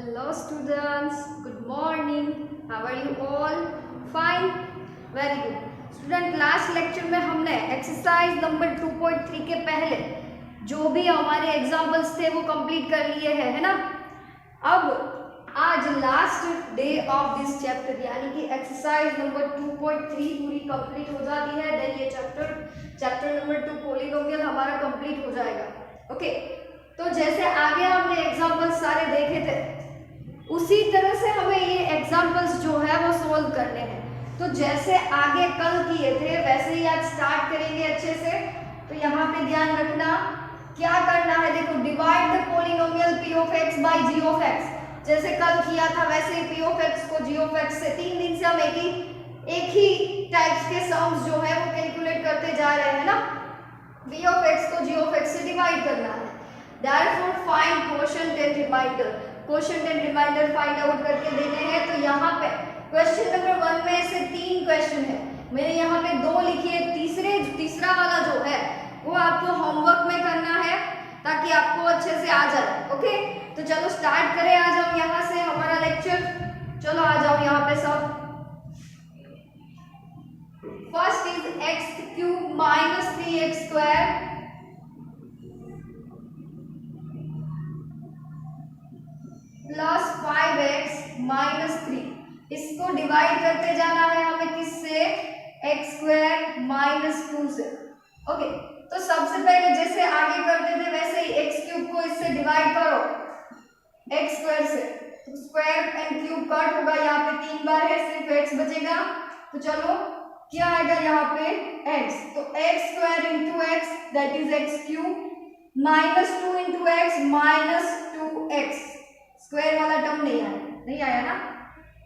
Hello students, good morning. How are you all? Fine? Very good. Student, last lecture में हमने exercise number 2.3 के पहले जो भी हमारे एग्जाम्पल्स थे वो कंप्लीट कर लिए हैं, है ना। अब आज last day of this chapter यानी कि एक्सरसाइज नंबर 2.3 पूरी कंप्लीट हो जाती है। देन ये चैप्टर नंबर 2 पॉलिनोमियल हमारा कंप्लीट हो जाएगा। ओके, तो जैसे आगे हमने एग्जाम्पल्स सारे देखे थे उसी तरह से हमें ये एग्जाम्पल्स जो है वो सोल्व करने हैं। तो जैसे आगे कल किए थे वैसे ही आज स्टार्ट करेंगे अच्छे से। तो यहाँ पे ध्यान रखना क्या करना है। देखो, divide the polynomial p of x by g of x। जैसे कल किया था वैसे ही p ऑफ x को g ऑफ x से 3 दिन से हम एक ही टाइप्स के सम्स जो है वो कैलकुलेट करते जा रहे हैं ना। p ऑफ x को g ऑफ x से डिवाइड करना है। Therefore find quotient and remainder। Quotient and remainder find out करके देने हैं। तो यहाँ पे क्वेश्चन नंबर 1 में से 3 क्वेश्चन है, मैंने यहाँ पे 2 लिखी है। तीसरा वाला जो है वो आपको होमवर्क में करना है ताकि आपको अच्छे से आ जाए। ओके, तो चलो स्टार्ट करें। आ जाओ यहाँ से हमारा लेक्चर, चलो आ जाओ यहाँ पे सब। First is x cube minus 3x square plus 5x minus 3। इसको डिवाइड करते जाना है हमें किससे, एक्स स्क्वायर माइनस 2 से। ओके, तो सबसे पहले जैसे आगे करते थे वैसे ही एक्स क्यूब को इससे डिवाइड करो एक्स स्क्वायर से। तो स्क्वायर एंड क्यूब कट होगा, यहाँ पे 3 बार है, सिर्फ एक्स बचेगा। तो चलो क्या आएगा यहाँ पे एक्स। तो x square into x that is x cube minus 2 into x minus 2x। Square वाला टर्म नहीं आया ना,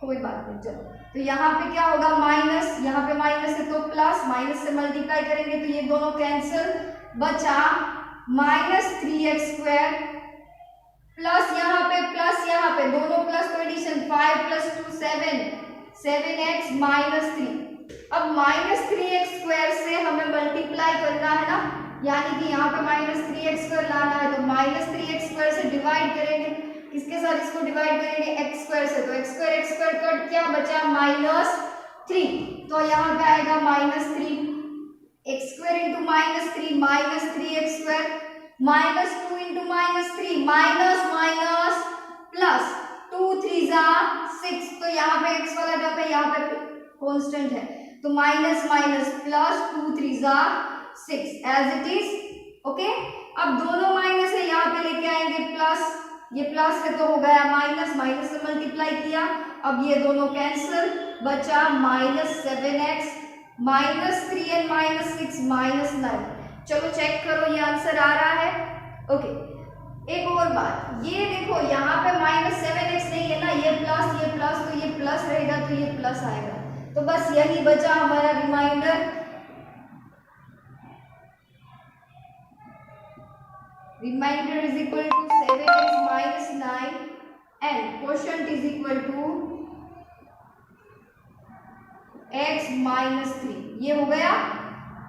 कोई बात नहीं। चलो, तो यहाँ पे क्या होगा माइनस, यहाँ पे माइनस है तो प्लस, माइनस से मल्टीप्लाई करेंगे तो ये दोनों कैंसिल, बचा माइनस 3x स्क्वायर प्लस यहाँ पे दोनों प्लस को एडिशन 5 प्लस 2 7x माइनस 3। अब माइनस 3x स्क्वायर से हमें मल्टीप्लाई करना है ना, यानी कि यहाँ पे माइनस 3x स्क्वायर लाना है। तो माइनस 3x स्क्वायर से डिवाइड करेंगे, किसके साथ इसको डिवाइड करेंगे, एक्स स्क्वायर से। तो एक्स स्क्वायर कट, क्या बचा माइनस 3। तो यहाँ पे आएगा minus 3 x square into minus 3 minus 3x square minus 2 into minus 3 minus plus 2 3 जा 6। तो यहाँ पे x वाला टर्म है, यहाँ पे कांस्टेंट है तो माइनस प्लस 2 3 जा 6 एज इट इज। ओके, अब दोनों माइनस है, यहाँ पे लेके आएंगे प्लस, ये प्लस है तो हो गया माइनस से मल्टीप्लाई किया। अब ये दोनों कैंसिल, बचा minus 7x minus 3 and minus 6 minus 9। चलो चेक करो ये आंसर आ रहा है। ओके, एक और बात, ये देखो यहाँ पे माइनस 7x नहीं है ना, ये प्लस तो ये प्लस रहेगा तो ये प्लस आएगा। तो बस यही बचा हमारा reminder. Remainder is equal to 7x minus 9 and quotient is equal to x minus 3। ये हो गया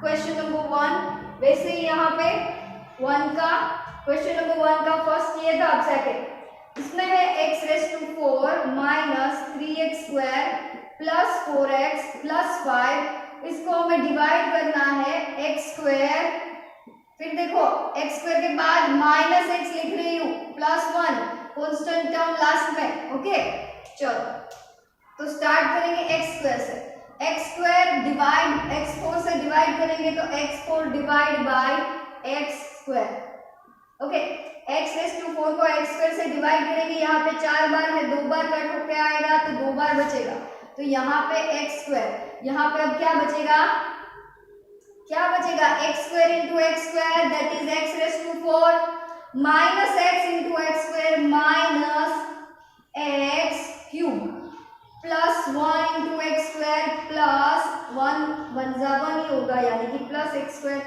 क्वेश्चन नंबर 1। वैसे ही यहाँ पे क्वेश्चन नंबर 1 का फर्स्ट किया था, अब सेकंड। इसमें है x raise to 4 minus 3x square plus 4x plus 5। इसको हमें डिवाइड करना है x स्क्वायर, फिर देखो एक्स स्क्वायर के बाद माइनस एक्स लिख रही हूँ प्लस 1 कांस्टेंट टर्म लास्ट में। ओके, चलो तो स्टार्ट करेंगे एक्स स्क्वायर से। एक्स स्क्वायर डिवाइड एक्स 4 से डिवाइड करेंगे तो x 4 divide by x square. Okay, x raise to 4 को एक्स स्क्वायर से डिवाइड करेंगे, यहाँ पे 4 बार है, 2 बार कट होकर आएगा तो 2 बार बचेगा। तो यहाँ पे एक्स स्क्वायर, यहाँ पे अब क्या बचेगा x square into x square that is x raise to 4 minus x into x square minus x cube plus 1 into x square plus 1 जा 1 ही होगा, यानी कि प्लस एक्स स्क्वायर।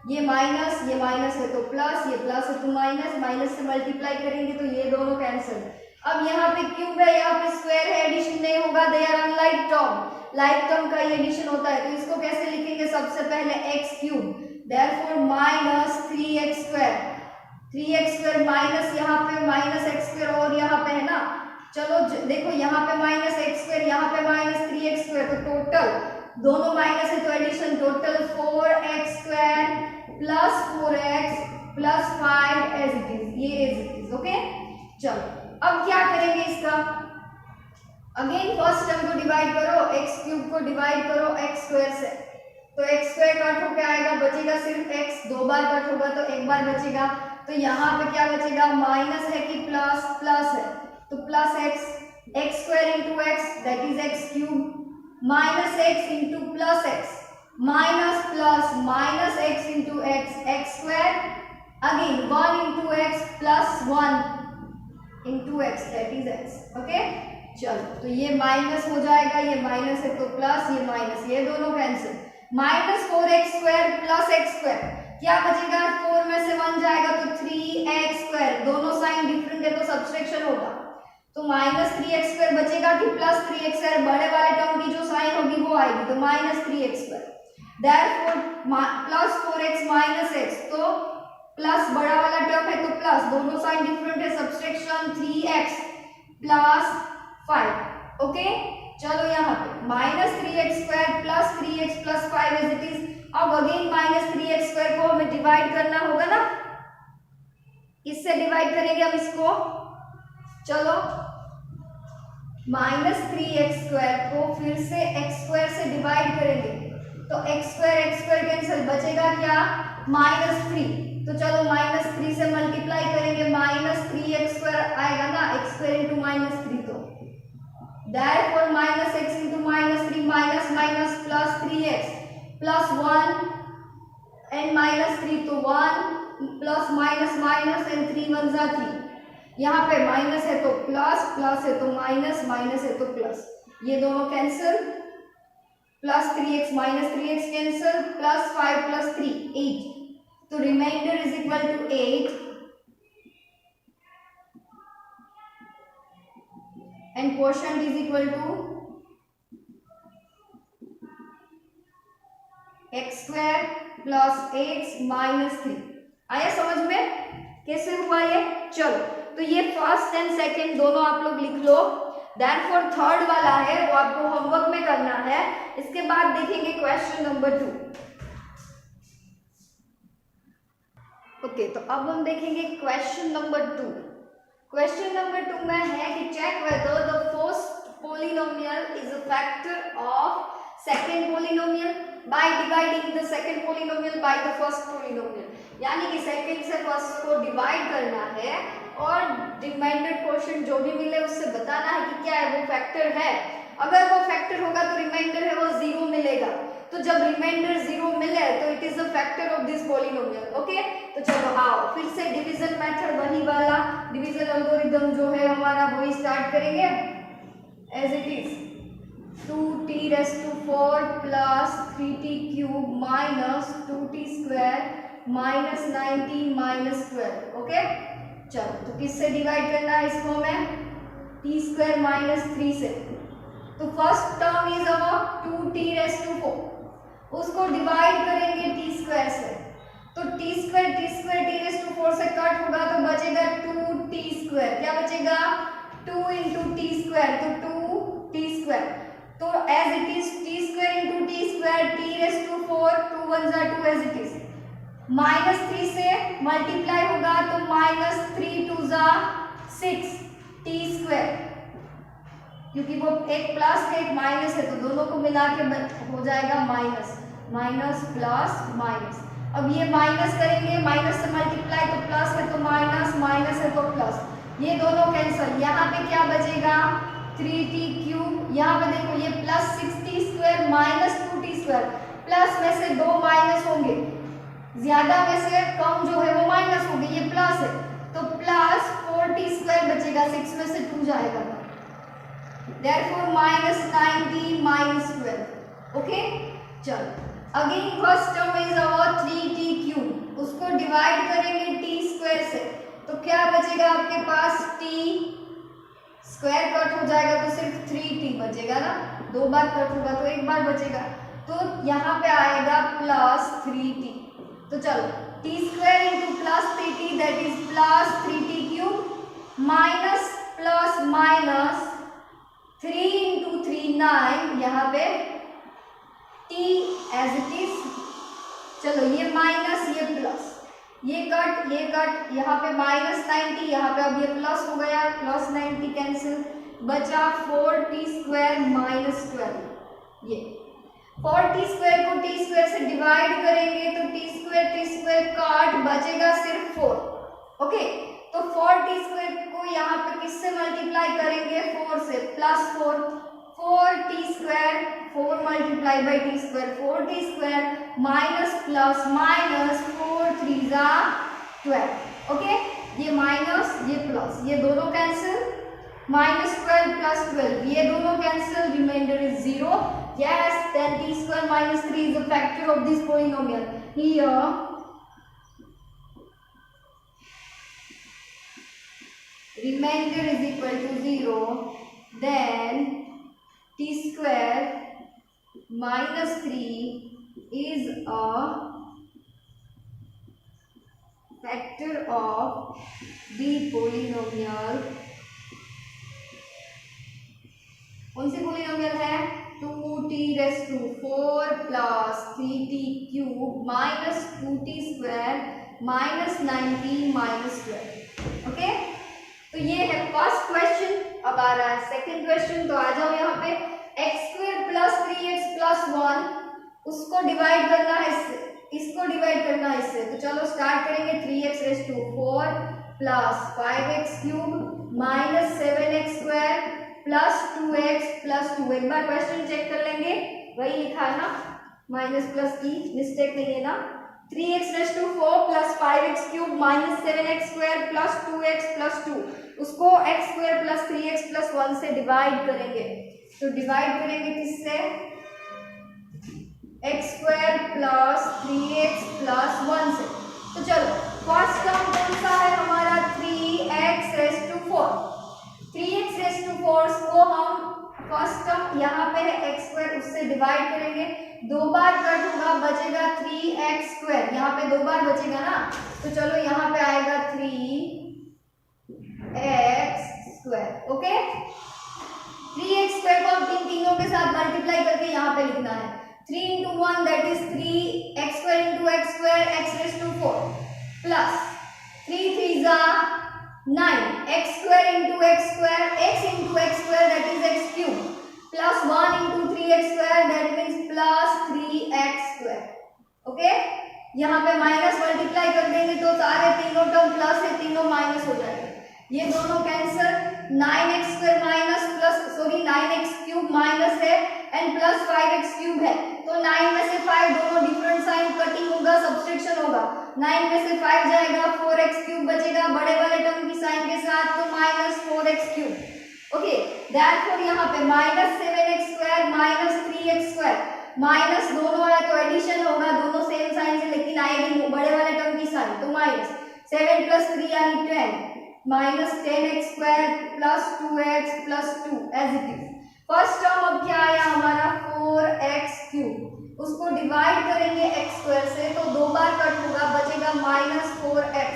ये माइनस है तो प्लस, ये प्लस है तो माइनस से मल्टीप्लाई करेंगे तो ये दोनों कैंसिल। अब यहाँ पे क्यूब है, यहाँ पे स्क्वायर है, एडिशन नहीं होगा, they are unlike term, like term का ये एडिशन होता है। तो इसको कैसे लिखेंगे, सबसे पहले x cube therefore minus 3x square minus यहाँ पे माइनस एक्स स्क्वायर और यहाँ पे है ना चलो देखो यहाँ पे माइनस एक्स स्क्वायर, यहाँ पे माइनस 3x स्क्वायर, तो टोटल दोनों माइनस है तो addition total 4x square plus 4x plus 5 as it is, ये एज इट इज। ओके चलो अब क्या करेंगे इसका, अगेन फर्स्ट टर्म को डिवाइड करो, एक्स क्यूब को डिवाइड करो एक्स स्क्वायर से, तो एक्स स्क्वायर कट होकर आएगा, बचेगा सिर्फ एक्स, दो बार कट होगा तो एक बार बचेगा, तो यहाँ पे क्या बचेगा, माइनस है कि प्लस, प्लस है तो plus x, x square into x that is x cube, minus x into plus x, minus plus minus x into x, x square, again 1 into x plus 1 into x that is x. Okay चलो तो ये minus हो जाएगा, ये minus है तो plus, ये minus, ये दोनों cancel, minus 4x square plus x square, क्या बचेगा, 4 में से 1 जाएगा तो 3x स्क्वायर, दोनों साइन डिफरेंट है तो सब्सट्रैक्शन होगा, तो माइनस 3x स्क्वायर बचेगा कि प्लस 3x स्क्वायर, बड़े वाले टर्म की जो साइन होगी वो आएगी, तो minus 3x square, therefore plus 4x minus x, तो प्लस बड़ा वाला टर्म है तो प्लस, दोनों साइन डिफरेंट है, सब्सट्रैक्शन 3x प्लस 5। ओके चलो यहाँ पे minus 3x square plus 3x plus 5 as it is. अब अगेन माइनस 3x स्क्वायर को हमें डिवाइड करना होगा ना, किससे डिवाइड करेंगे हम इसको, चलो माइनस 3x स्क्वायर को फिर से x स्क्वायर से डिवाइड करेंगे, तो x स्क्वायर कैंसिल, बचेगा क्या, माइनस 3, तो चलो माइनस 3 से मल्टीप्लाई करेंगे, माइनस 3x स्क्वायर आएगा ना, x स्क्वायर इंटू माइनस 3, तो therefore minus x into minus 3 minus minus plus 3x plus 1 and minus 3, तो 1 plus minus minus and 3 1 जा 3, यहाँ पे माइनस है तो प्लस, प्लस है तो माइनस, माइनस है तो प्लस, ये दोनों cancel, plus 3x minus 3x cancel, plus 5 plus 3 8, तो remainder is equal to 8 and quotient is equal to x square plus x minus 3। आया समझ में कैसे हुआ ये, चलो तो ये फर्स्ट एंड सेकंड दोनों आप लोग लिख लो, देन फॉर थर्ड वाला है वो आपको होमवर्क में करना है, इसके बाद देखेंगे क्वेश्चन नंबर 2। ओके तो अब हम देखेंगे क्वेश्चन नंबर 2। क्वेश्चन नंबर 2 में है कि check whether the first polynomial is a factor of second polynomial by dividing the second polynomial by the first polynomial, यानी कि सेकंड से फर्स्ट को डिवाइड करना है और रिमाइंडर क्वोशिएंट जो भी मिले उससे बताना है कि क्या है वो फैक्टर है, अगर वो फैक्टर होगा तो रिमाइंडर है वो 0 मिलेगा, तो जब रिमाइंडर 0 मिले तो it is the factor of this polynomial. Okay तो चलो आओ फिर से डिवीजन मेथड, वही वाला डिवीजन एल्गोरिथम जो है हमारा वही स्टार्ट करेंगे as it is, 2t⁴ plus 3t cube minus 2t square minus 19 minus 12। Okay चलो तो किससे डिवाइड करना है इसको हमें, t स्क्वायर माइनस 3 से, तो first term is our 2t⁴, उसको डिवाइड करेंगे t स्क्वायर से, तो t स्क्वायर t⁴ से कट होगा तो बचेगा 2t स्क्वायर, क्या बचेगा 2 इंटू टी स्क्वायर, तो 2t स्क्वायर, तो as it is t square into t square t⁴ 2 1 जा 2 एज इट इज, माइनस 3 से मल्टीप्लाई होगा तो माइनस 3 2 जा 6 t स्क्वायर, क्योंकि वो एक प्लस है एक माइनस है तो दोनों को मिला के हो जाएगा माइनस, माइनस प्लस माइनस, अब ये माइनस करेंगे, माइनस से मल्टीप्लाई तो प्लस है तो माइनस, माइनस है तो प्लस, ये दोनों कैंसिल, यहाँ पे क्या बचेगा 3t क्यूब, यहाँ पे देखो ये plus 6t square minus 2t square, plus में से 2 माइनस होंगे, ज्यादा में से कम जो है वो माइनस होगी, ये प्लस है तो प्लस 4t स्क्वायर बचेगा, 6 में से 2 जाएगा, therefore minus 19 minus 12। ओके चलो again first term is our 3t cube, उसको डिवाइड करेंगे t स्क्वायर से, तो क्या बचेगा आपके पास t स्क्वायर कट हो जाएगा तो सिर्फ 3t बचेगा ना, 2 बार कट होगा तो 1 बार बचेगा, तो यहाँ पे आएगा प्लस 3t, तो चलो t square into plus 3t that is plus 3t cube minus plus minus 3 into 3 9, यहाँ पे t एज इट इज। चलो ये माइनस ये प्लस, ये कट, यहाँ पे माइनस 90, यहाँ पे अब ये प्लस हो गया, प्लस 90 कैंसिल, बचा 4t स्क्वायर माइनस 12। ये 4t स्क्वायर को t स्क्वायर से डिवाइड करेंगे तो t स्क्वायर काट, बचेगा सिर्फ 4। ओके, तो 4t स्क्वायर को यहाँ पे किससे मल्टीप्लाई करेंगे, 4 से, plus 4t square, 4 multiply by t square, 4t square minus plus minus 4 3 जा 12। ओके, ये माइनस ये प्लस, ये दोनों कैंसिल, माइनस 12 प्लस 12, ये दोनों cancel, remainder is 0। Yes, then t square minus 3 is a factor of this polynomial. Here, remainder is equal to 0. Then t square minus 3 is a factor of the polynomial. कौन सी polynomial है, 2t raise to 4 plus 3t cube minus 2t square minus 90 minus 12। Okay, तो ये है first question. अब आ रहा है second question, तो आ जाओ यहाँ पे, x square plus 3x plus 1, उसको डिवाइड करना है इससे, इसको डिवाइड करना है इससे। तो चलो स्टार्ट करेंगे, 3x raise to 4 plus 5x cube minus 7x square plus 2x plus 2। एक बार क्वेश्चन चेक कर लेंगे, वही लिखा है ना, माइनस प्लस की मिस्टेक नहीं है ना। 3x raise to 4 plus 5x cube minus 7x square plus 2x plus 2, उसको x square plus 3x plus 1 से डिवाइड करेंगे। तो डिवाइड करेंगे किससे, x square plus 3x plus 1 से। तो चलो फर्स्ट टर्म कौन सा है हमारा, 3x raise to 4, 3x raise to 4 को हम फर्स्ट टर्म यहाँ पे है x स्क्वायर, उससे डिवाइड करेंगे, 2 बार कट होगा, बचेगा 3x स्क्वायर, यहाँ पे 2 बार बचेगा ना, तो चलो यहाँ पे आएगा 3x square. Okay, 3x square को हम तीनों के साथ मल्टीप्लाई करके यहाँ पे लिखना है, 3 into 1 that is 3x square into x square x raise to 4 plus 3 3 जा 9, x square into x square, x into x square that is x cube plus 1 into 3x square that means plus 3x square. Okay, यहाँ पे minus multiply कर देंगे तो सारे तीनों term plus है, तीनों माइनस हो जाएंगे, ये दोनों cancel, 9x square minus plus 9x cube minus है एंड प्लस 5x क्यूब है, तो 9 में से 5 दोनों डिफरेंट साइन, कटिंग होगा, सब्सट्रैक्शन होगा, 9 में से 5 जाएगा, 4x क्यूब बचेगा बड़े वाले टर्म की साइन के साथ, तो minus 4x cube. Okay, therefore यहाँ पे minus 7x square minus 3x square, minus दोनों है तो एडिशन होगा, दोनों सेम साइन से, लेकिन आएगी बड़े वाले टर्म की साइन, तो माइनस 7 प्लस 3 यानी 10 minus 10x square plus 2x plus 2 as it is. First term अब क्या आया हमारा, 4x क्यूब, उसको डिवाइड करेंगे x स्क्वायर से, तो 2 बार कट होगा, बचेगा माइनस 4x,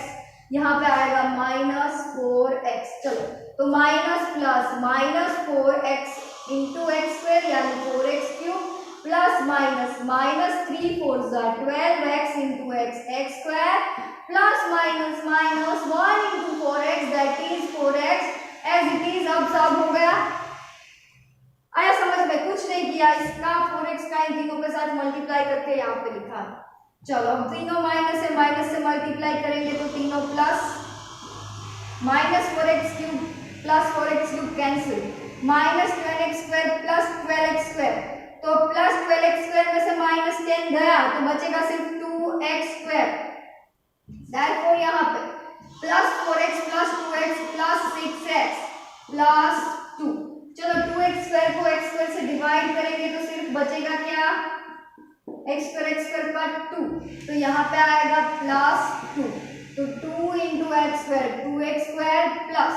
यहाँ पे आएगा माइनस 4x। चलो तो minus plus minus 4x into x square यानी 4x cube plus minus minus 3 4 जा 12x into x square plus minus minus 1 into 4x that is 4x as it is. अब सब हो गया, आया समझ में, कुछ नहीं किया, इसका 4x का इन तीनों के साथ मल्टीप्लाई करके यहाँ पे लिखा। चलो अब तीनों माइनस है, माइनस से मल्टीप्लाई करेंगे तो तीनों plus, minus 4x cube plus 4x cube cancel, minus 12x square plus 12x square, तो प्लस 12x स्क्वायर में से माइनस 10 गया तो बचेगा सिर्फ 2x स्क्वायर। देयरफॉर यहाँ पे plus 4x plus 2x plus 6x plus 2। चलो 2x स्क्वायर को x स्क्वायर से डिवाइड करेंगे तो सिर्फ बचेगा क्या, x स्क्वायर का 2, तो यहाँ पे आएगा प्लस 2, तो 2 into x square 2x square plus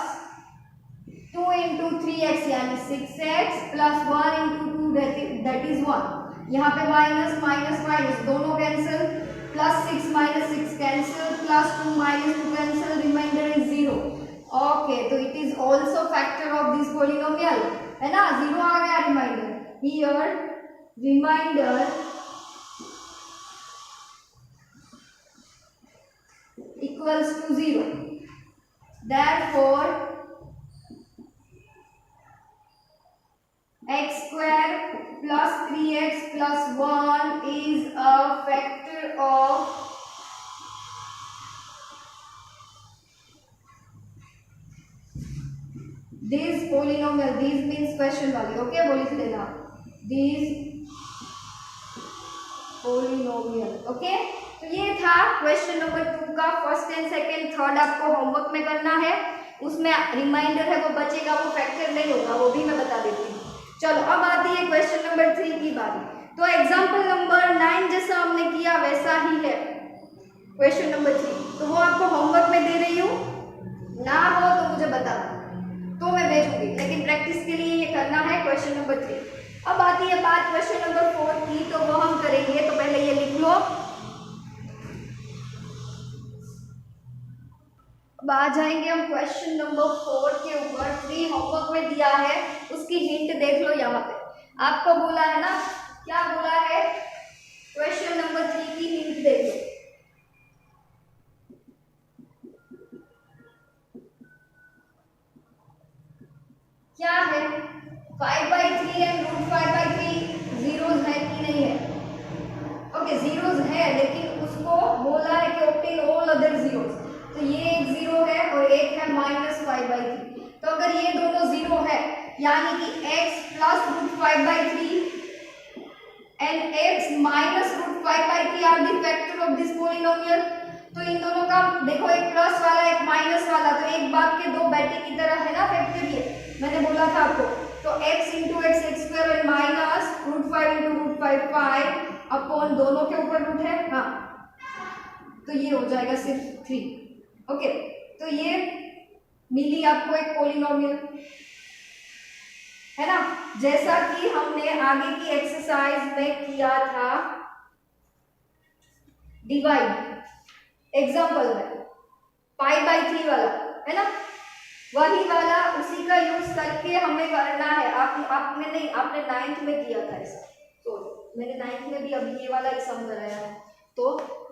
2 into 3x यानी 6x plus 1 into 2 that is 1। यहाँ पे माइनस माइनस माइनस दोनों cancel, plus 6 minus 6 cancel, plus 2 minus 2 cancel, remainder is 0। Okay, तो it is also factor of this polynomial, है ना, 0 आ गया remainder here, remainder equals to 0, therefore x square plus 3x plus 1 is a factor of this polynomial. These means question वाली, okay, बोली थी लेना, these polynomial, okay. तो ये था क्वेश्चन नंबर 2 का फर्स्ट एंड सेकंड थर्ड आपको होमवर्क में करना है, उसमें रिमाइंडर है वो बचेगा, वो फैक्टर नहीं होगा, वो भी मैं बता देती हूँ। चलो अब आती है क्वेश्चन नंबर 3 की बारी। तो एग्जाम्पल नंबर 9 जैसा हमने किया वैसा ही है क्वेश्चन नंबर 3, तो वो आपको होमवर्क में दे रही हूँ, ना हो तो मुझे बता तो मैं भेजूंगी, लेकिन प्रैक्टिस के लिए ये करना है क्वेश्चन नंबर 3। अब आती है बात क्वेश्चन नंबर 4 की, तो वो हम करेंगे, तो पहले ये लिख लो। अब आ जाएंगे हम क्वेश्चन नंबर 4 के ऊपर, फ्री होमवर्क में दिया है, उसकी हिंट देख लो यहाँ पे, आपको बोला है ना, क्या बोला है, क्वेश्चन नंबर 3 की हिंट देख लो। क्या है, 5/3 एंड √5/3 जीरोस है कि नहीं है? ओके, जीरोस है, लेकिन उसको बोला है कि ऑब्टेन ऑल अदर जीरोस, तो ये एक जीरो है और एक है -5/3, तो अगर ये दोनों जीरो है यानी कि x plus √5/3 and x minus √5/3 are the factor of this polynomial. तो इन दोनों का देखो, एक प्लस वाला एक माइनस वाला, तो एक बाप के दो बेटे की तरह है ना फैक्टर, ये मैंने बोला था आपको। तो x into x x square और माइनस √5 इंटू √5 5 अपॉन दोनों के ऊपर रूट है, हाँ, तो ये हो जाएगा सिर्फ 3। ओके, तो ये मिली आपको एक पोलिनोमियल, है ना, जैसा कि हमने आगे की एक्सरसाइज में किया था डिवाइड एग्जाम्पल में, 5/3 वाला, है ना, वही वाला, उसी का यूज करके हमें करना है। आपने नहीं, आपने 9th में किया था ऐसा, तो मैंने 9th में भी अभी ये वाला ही सम कराया है, तो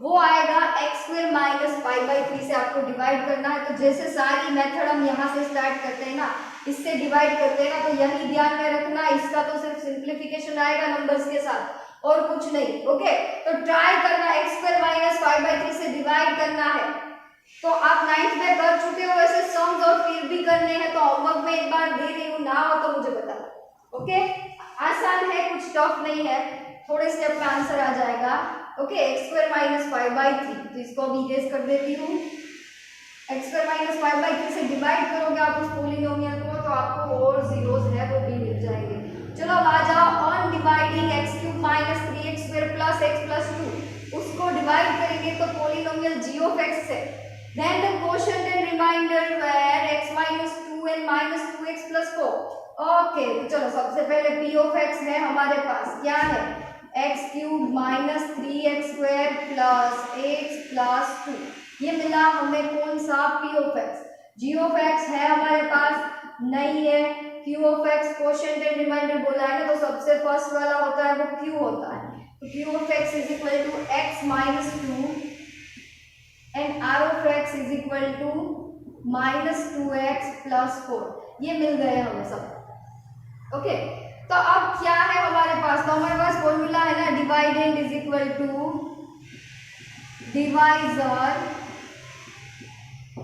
वो आएगा x² माइनस 5/3 से आपको डिवाइड करना है। तो जैसे सारी मेथड हम यहाँ से स्टार्ट करते हैं ना, इससे डिवाइड करते हैं ना, तो यही ध्यान में रखना, इसका तो सिर्फ सिंप्लीफिकेशन आएगा नंबर्स के साथ और कुछ नहीं। ओके, तो ट्राई करना x² माइनस 5/3 से डिवाइड करना है। तो आप 9th में कर चुके हो ऐसे सम्स और फिर भी करने हैं, तो होमवर्क में एक बार दे रही हूँ, ना हो तो मुझे बताना। ओके, आसान है, कुछ टफ नहीं है, थोड़े स्टेप में आंसर आ जाएगा। ओके, x² माइनस 5/3, तो इसको अभी इरेज कर देती हूँ। x² माइनस 5/3 से डिवाइड करोगे आप उस पोलिनोमियल को, तो आपको और जीरोस है वो भी मिल जाएंगे। चलो अब आ जाओ, on dividing x³ minus 3x² plus x plus 2, उसको डिवाइड करेंगे तो पोलिनोमियल g ऑफ x से, then the quotient and remainder where x minus 2 and minus 2x plus 4। Okay, तो चलो सबसे पहले p ऑफ x है हमारे पास, क्या है, x³ minus 3x² plus x plus 2, ये मिला हमें कौन सा, p of x। g of x है हमारे पास नहीं है, q of x quotient and remainder बोला है ना, तो सबसे फर्स्ट वाला होता है वो q होता है, तो q of x is equal to x minus 2 and r of x is equal to minus 2x plus 4, ये मिल गए हमें सब। ओके, तो अब क्या है हमारे पास, तो हमारे पास फॉर्मूला है ना, dividend is equal to divisor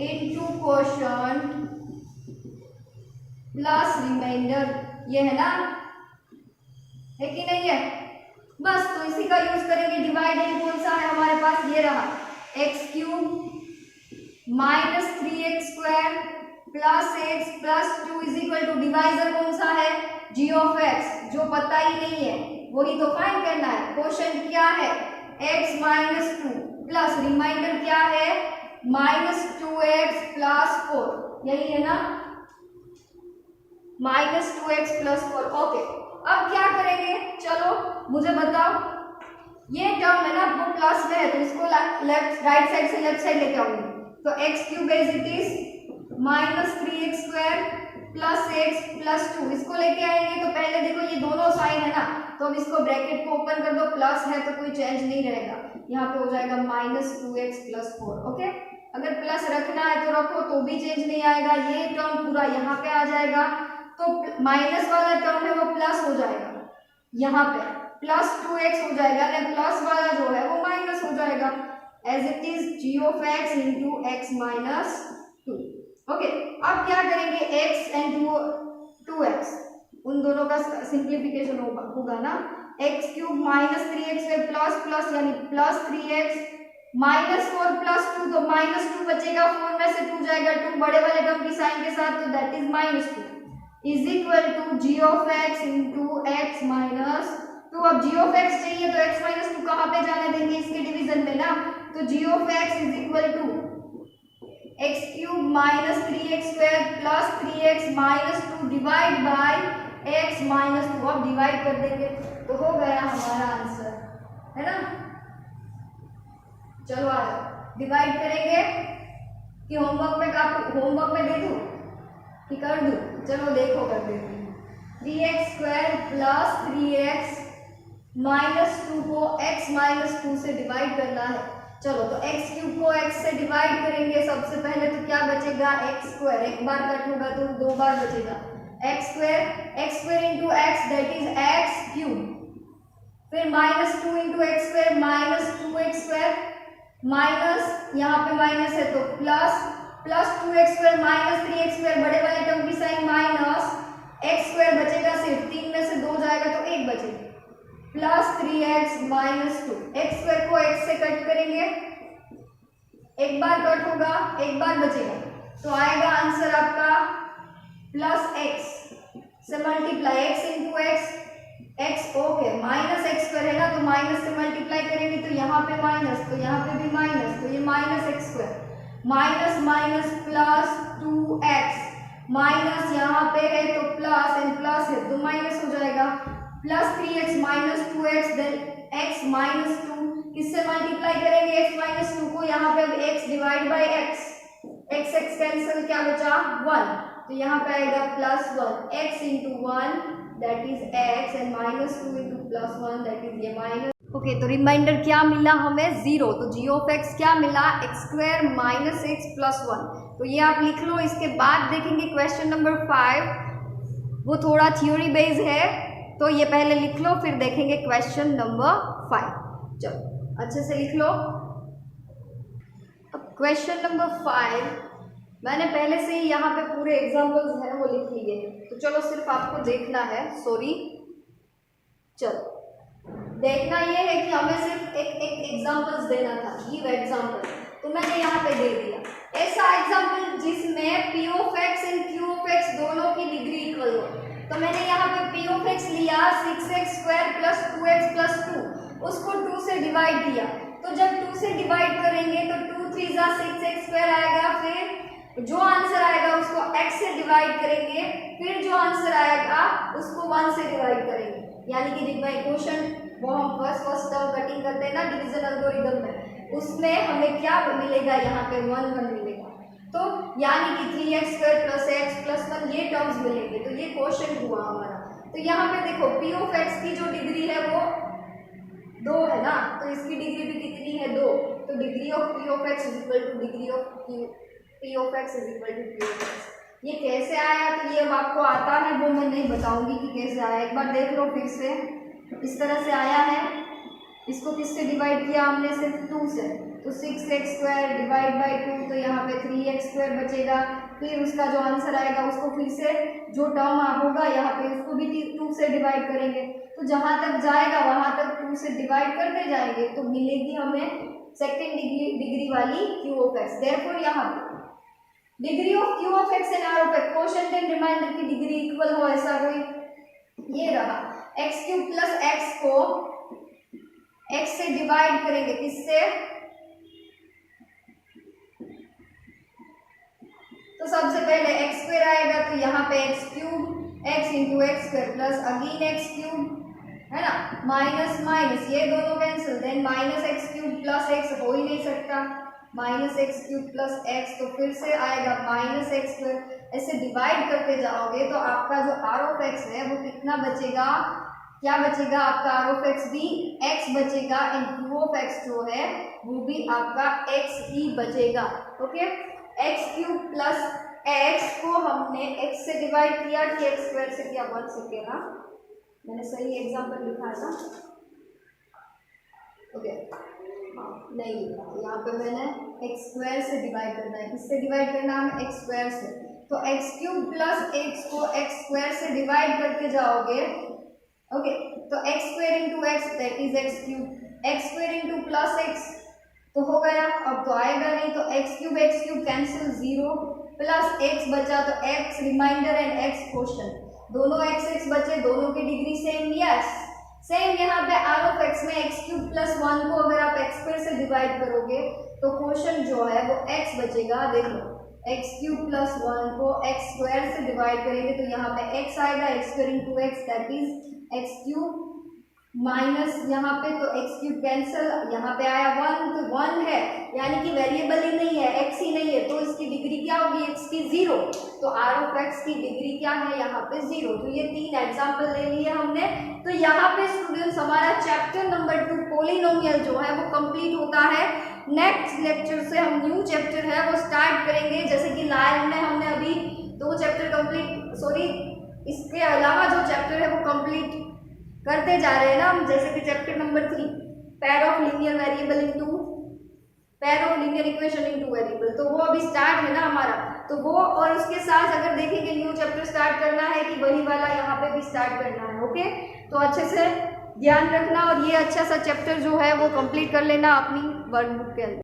into quotient plus remainder, ये है ना, है कि नहीं है, बस तो इसी का यूज करेंगे। डिवाइडेंड कौन सा है हमारे पास, ये रहा, x³ minus 3x² plus x plus 2 is equal to divisor कौन सा है, g ऑफ x, जो पता ही नहीं है वही तो फाइंड करना है। क्वोशंट क्या है, x माइनस 2 प्लस रिमाइंडर क्या है, माइनस 2x प्लस 4, यही है ना, माइनस 2x प्लस 4। ओके, अब क्या करेंगे, चलो मुझे बताओ, ये टर्म है ना वो प्लस में है, तो इसको लेफ्ट राइट साइड से लेफ्ट साइड लेके आऊंगी, तो x³ as it is minus 3x² plus x plus 2 इसको लेके आएंगे। तो पहले देखो ये दोनों साइन है ना, तो अब इसको ब्रैकेट को ओपन कर दो, प्लस है तो कोई चेंज नहीं रहेगा, यहाँ पे हो जाएगा माइनस 2x प्लस 4। ओके, अगर प्लस रखना है तो रखो तो भी चेंज नहीं आएगा, ये टर्म पूरा यहाँ पे आ जाएगा, तो माइनस वाला टर्म है वो प्लस हो जाएगा, यहाँ पे प्लस 2x हो जाएगा, और प्लस वाला जो है वो माइनस हो जाएगा, as it is g of x into x minus 2। Okay, अब क्या करेंगे, x एंड 2x उन दोनों का सिंप्लीफिकेशन होगा ना, x cube minus 3x plus plus यानी प्लस 3x माइनस 4 प्लस 2, तो माइनस 2 बचेगा, 4 में से 2 जाएगा, 2 बड़े वाले टर्म की साइन के साथ, तो that is minus 2 is equal to g of x into x minus 2। अब जी ऑफ एक्स चाहिए तो एक्स माइनस 2 कहाँ पे जाने देंगे, इसके डिवीजन में ना, तो g of x is equal to x cube minus 3x² plus 3x minus 2 divide by x minus 2। अब डिवाइड कर देंगे तो हो गया हमारा आंसर, है ना। चलो आ जाओ, डिवाइड करेंगे कि होमवर्क में दे दूं कि कर दूं, चलो देखो कर देती हूँ। 3x² प्लस 3x माइनस 2 को x माइनस 2 से डिवाइड करना है। चलो तो x क्यूब को x से डिवाइड करेंगे, सबसे पहले तो क्या बचेगा, x², एक बार कट होगा तो 2 बार बचेगा, x² into x that is x cube, फिर minus 2 into x² minus 2x², minus यहाँ पे माइनस है तो प्लस 2x² माइनस 3x², बड़े वाले टर्म की साइन माइनस, x² बचेगा सिर्फ, 3 में से 2 जाएगा तो 1 बचेगा, प्लस 3x माइनस 2, x² को x से कट करेंगे, एक बार कट होगा, एक बार बचेगा, तो आएगा आंसर आपका प्लस x से multiply x into x okay, minus x² है ना, तो माइनस से मल्टीप्लाई करेंगे तो यहाँ पे माइनस, तो यहाँ पे भी माइनस, तो ये minus x² minus minus plus 2x minus यहाँ पे है तो प्लस एंड प्लस है तो माइनस हो जाएगा, plus 3x minus 2x then x minus 2, किससे मल्टीप्लाई करेंगे x माइनस 2 को, यहाँ पे अब x divide by x cancel, क्या बचा 1, तो यहाँ पे आएगा plus 1 x into 1 that is x and minus 2 into plus 1 that is ये माइनस। ओके, तो रिमाइंडर क्या मिला हमें 0, तो g ऑफ x क्या मिला, x² माइनस x प्लस 1, तो ये आप लिख लो। इसके बाद देखेंगे क्वेश्चन नंबर 5, वो थोड़ा थ्योरी बेस्ड है, तो ये पहले लिख लो, फिर देखेंगे क्वेश्चन नंबर 5। चलो अच्छे से लिख लो। अब क्वेश्चन नंबर 5 मैंने पहले से ही यहाँ पे पूरे एग्जाम्पल्स हैं वो लिख लिए हैं, तो चलो सिर्फ आपको देखना है, सॉरी, चलो देखना ये है कि हमें सिर्फ एक एग्जाम्पल्स देना था, गिव एग्जाम्पल, तो मैंने यहाँ पे दे दिया ऐसा एग्जाम्पल जिसमें p of x and q of x दोनों की डिग्री इक्वल हो। तो मैंने यहाँ पे p ऑफ x लिया 6x² प्लस 2x प्लस 2, उसको 2 से डिवाइड किया, तो जब 2 से डिवाइड करेंगे तो 2 3 जा 6x² आएगा, फिर जो आंसर आएगा उसको x से डिवाइड करेंगे, फिर जो आंसर आएगा उसको 1 से डिवाइड करेंगे, यानी कि डिवाइड क्वेश्चन वो हम फर्स्ट टर्म कटिंग करते हैं ना डिवीजन एल्गोरिथम में, उसमें हमें क्या मिलेगा, यहाँ पे 1 1 मिलेगा, तो यानी कि 3x² प्लस x प्लस 1 ये टर्म्स मिलेंगे, तो ये क्वेश्चन हुआ हमारा। तो यहाँ पे देखो p ऑफ x की जो डिग्री है वो 2 है ना, तो इसकी डिग्री भी कितनी है 2, तो degree of p of x is equal to degree of p of x is equal to p of x। ये कैसे आया, तो ये अब आपको आता है वो मैं नहीं बताऊंगी कि कैसे आया, एक बार देख लो फिर से, इस तरह से आया है, इसको किससे डिवाइड किया हमने, सिर्फ 2 से, तो 6x² डिवाइड बाय 2, तो यहाँ पे 3x² बचेगा, फिर उसका जो आंसर आएगा उसको फिर से जो टर्म होगा यहाँ पे उसको भी 2 से डिवाइड करेंगे, तो जहाँ तक जाएगा वहाँ तक 2 से डिवाइड करते जाएंगे, तो मिलेगी हमें सेकेंड डिग्री वाली q ऑफ x। देयरफॉर यहाँ पे degree of q of x and r of x quotient and remainder की डिग्री इक्वल हो, ऐसा कोई ये रहा, x³ प्लस x को x से डिवाइड करेंगे, किससे, तो सबसे पहले x² आएगा, तो यहाँ पे x³ x into x² plus again x³ है ना, माइनस माइनस ये दोनों cancel, then minus x³ plus x हो ही नहीं सकता, minus x cube plus x, तो फिर से आएगा माइनस एक्स स्क्वायर। ऐसे डिवाइड करते जाओगे तो आपका जो आर ऑफ एक्स है वो कितना बचेगा, क्या बचेगा आपका आर ऑफ एक्स भी एक्स बचेगा, एंड क्यू ऑफ एक्स जो है वो भी आपका एक्स ही बचेगा। Okay, x cube plus x को हमने एक्स से डिवाइड किया कि एक्स स्क्वायर से किया, 1 सेकेंड ना, मैंने सही एग्जाम्पल लिखा था। ओके नहीं, यहाँ पे मैंने एक्स स्क्वायर से डिवाइड करना है, किससे डिवाइड करना है, एक्स स्क्वायर से। तो एक्स क्यूब प्लस एक्स को एक्स स्क्वायर से डिवाइड करते जाओगे। ओके, तो x square into x that is x cube, x square into plus x तो हो गया, अब तो आएगा नहीं, तो x cube cancel, 0 plus x बचा तो x remainder and x quotient, दोनों एक्स बचे, दोनों की डिग्री सेम, यस सेम। यहाँ पे आर ऑफ एक्स में एक्स क्यूब प्लस 1 को अगर आप एक्स स्क्वायर से डिवाइड करोगे तो क्वोशंट जो है वो एक्स बचेगा। देख लो, एक्स क्यूब प्लस 1 को एक्स स्क्वायर से डिवाइड करेंगे तो यहाँ पे एक्स आएगा, x square into x that is x cube, minus यहाँ पे तो एक्स क्यूब कैंसिल, यहाँ पे आया 1 तो 1 है, यानी कि वेरिएबल ही नहीं है, एक्स ही नहीं है, तो इसकी डिग्री क्या होगी, एक्स की 0, तो आर ऑफ एक्स की डिग्री क्या है यहाँ पे 0। तो ये 3 एग्जाम्पल ले लिए हमने। तो यहाँ पे स्टूडेंट्स हमारा चैप्टर नंबर 2 पॉलिनोमियल जो है वो कंप्लीट होता है। नेक्स्ट लेक्चर से हम न्यू चैप्टर है वो स्टार्ट करेंगे, जैसे कि लाइव में हमने अभी 2 चैप्टर कंप्लीट, सॉरी इसके अलावा जो चैप्टर है वो कंप्लीट करते जा रहे हैं ना हम, जैसे कि chapter number 3 pair of linear variable into pair of linear equation into variable, तो वो अभी स्टार्ट है ना हमारा, तो वो और उसके साथ अगर देखेंगे न्यू चैप्टर स्टार्ट करना है कि वही वाला यहाँ पे भी स्टार्ट करना है। ओके, तो अच्छे से ध्यान रखना और ये अच्छा सा चैप्टर जो है वो कंप्लीट कर लेना अपनी वर्कबुक के अंदर।